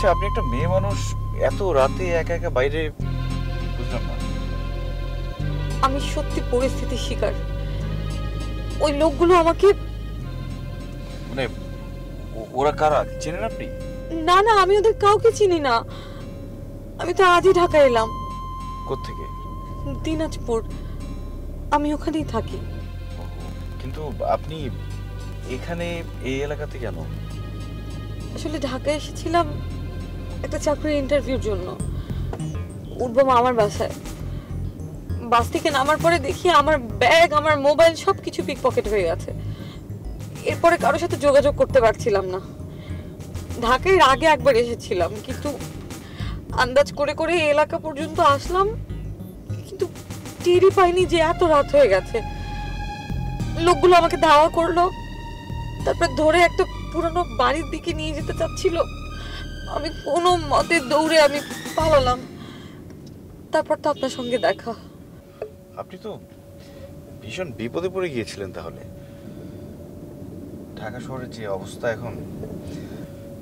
আচ্ছা, আপনি একটা মেয়ে মানুষ, এত রাতে একা একা বাইরে, বুঝলাম না। আমি সত্যি পরিস্থিতির শিকার। ওই লোকগুলো আমাকে, মানে ওরা কারা, চেনেন আপনি? না না, আমি ওদের কাউকে চিনি না। আমি তো আজই ঢাকা এলাম। কোত্থেকে? দিনাজপুর। আমি ওখানেই থাকি। কিন্তু আপনি এখানে এই এলাকাতে কেন? আসলে ঢাকায় এসেছিলাম একটা চাকরির ইন্টারভিউর জন্য। উঠবো আমার বাসায়। বাস থেকে নামার পরে দেখি আমার ব্যাগ, আমার মোবাইল সবকিছু পিকপকেট হয়ে গেছে। এরপরে কারোর সাথে যোগাযোগ করতে পারছিলাম না। ঢাকায় আগে একবার এসেছিলাম, কিন্তু আন্দাজ করে করে এই এলাকা পর্যন্ত আসলাম, কিন্তু টেরই পাইনি যে এত রাত হয়ে গেছে। লোকগুলো আমাকে ধাওয়া করলো, তারপর ধরে একটা পুরনো বাড়ির দিকে নিয়ে যেতে চাচ্ছিল। আমি কোনো মতে দৌড়ে আমি পালালাম। তারপর তো আপনার সঙ্গে দেখা। আপনি তো ভীষণ বিপদে পড়ে গিয়েছিলেন তাহলে। ঢাকা শহরের যে অবস্থা এখন,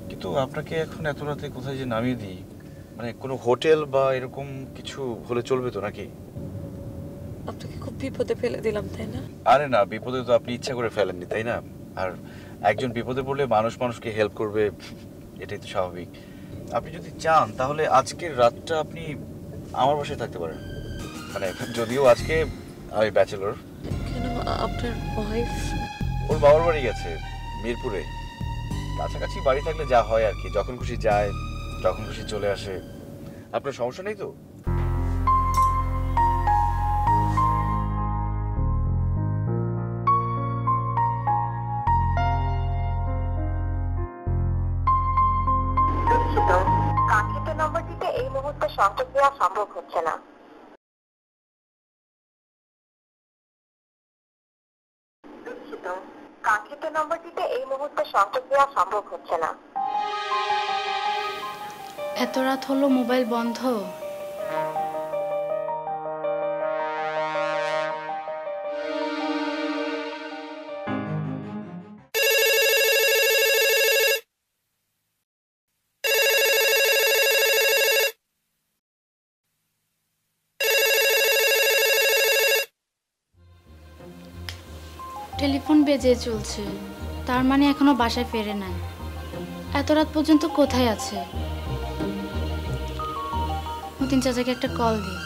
কিন্তু আপনাকে এখন এত রাতে কোথায় যে নামিয়ে দিই, মানে কোনো হোটেল বা এরকম কিছু হলে চলবে তো নাকি? আপনাকে খুব বিপদে ফেলে দিলাম, তাই না? আরে না, বিপদে তো আপনি ইচ্ছা করে ফেলেননি, তাই না? আর একজন বিপদে পড়লে মানুষ মানুষকে হেল্প করবে, এটাই তো স্বাভাবিক। আপনি যদি চান তাহলে আজকের রাতটা আপনি আমার বাসায় থাকতে পারেন। মানে যদিও আজকে আমি ব্যাচেলর। কেন, আপনার ওয়াইফ? ওর বাবার বাড়ি গেছে মিরপুরে। কাছাকাছি বাড়ি থাকলে যা হয় আর কি, যখন খুশি যায়, যখন খুশি চলে আসে। আপনার সমস্যা নেই তো? দুঃখিত, কাঙ্ক্ষিত নম্বরটিতে এই মুহূর্তে সংযোগ দেওয়া সম্ভব হচ্ছে না। দুঃখিত, কাঙ্ক্ষিত নম্বরটিতে এই মুহূর্তে সংযোগ দেওয়া সম্ভব হচ্ছে না। এত রাত হলো, মোবাইল বন্ধ। টেলিফোন বেজে চলছে, তার মানে এখনো বাসায় ফেরে নাই। এত রাত পর্যন্ত কোথায় আছে? মতিন চাচাকে একটা কল দিই।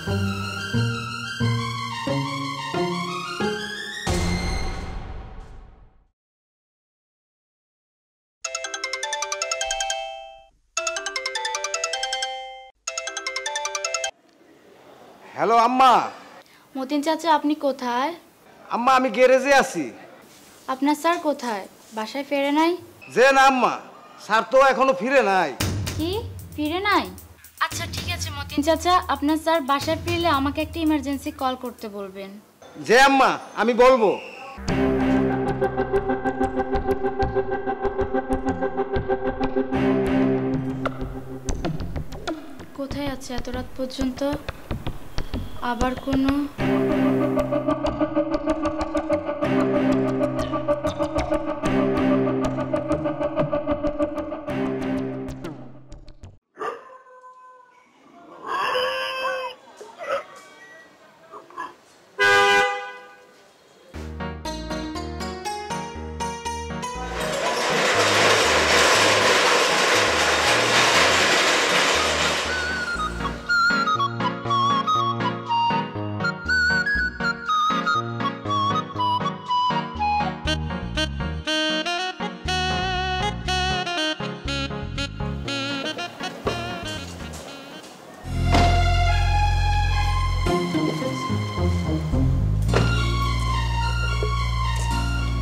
হ্যালো আম্মা। মতিন চাচা, আপনি কোথায়? আম্মা আমি গ্যারেজে আছি। আপনার স্যার কোথায়? বাসায় ফেরে নাই? যে না আম্মা, স্যার তো এখনো ফিরে নাই। কি, ফিরে নাই? আচ্ছা ঠিক আছে মতিন চাচা, আপনার স্যার বাসায় ফিরলে আমাকে একটা ইমার্জেন্সি কল করতে বলবেন। যে আম্মা, আমি বলবো। কোথায় আছে এত রাত পর্যন্ত? আবার কোনো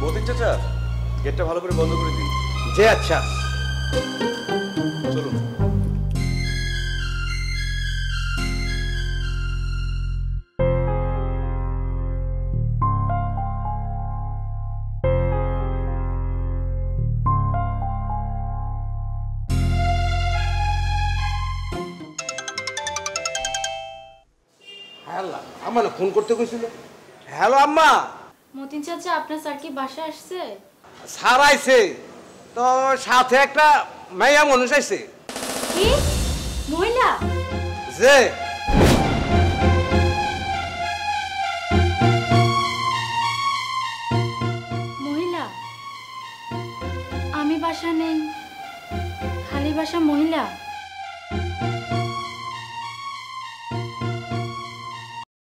মতিন চাচা, গেটটা ভালো করে বন্ধ করে দিন। যে আচ্ছা চলুন। হ্যালো আম্মা, না ফোন করতে কইছিল। হ্যালো আম্মা। মতিন চাচা, আপনার স্যার কি বাসায় আসছে? স্যার আইছে তো, সাথে একটা মাইয়া মানুষ আইছে। কি মহিলা? যে মহিলা? আমি বাসা নেই, খালি বাসা মহিলা?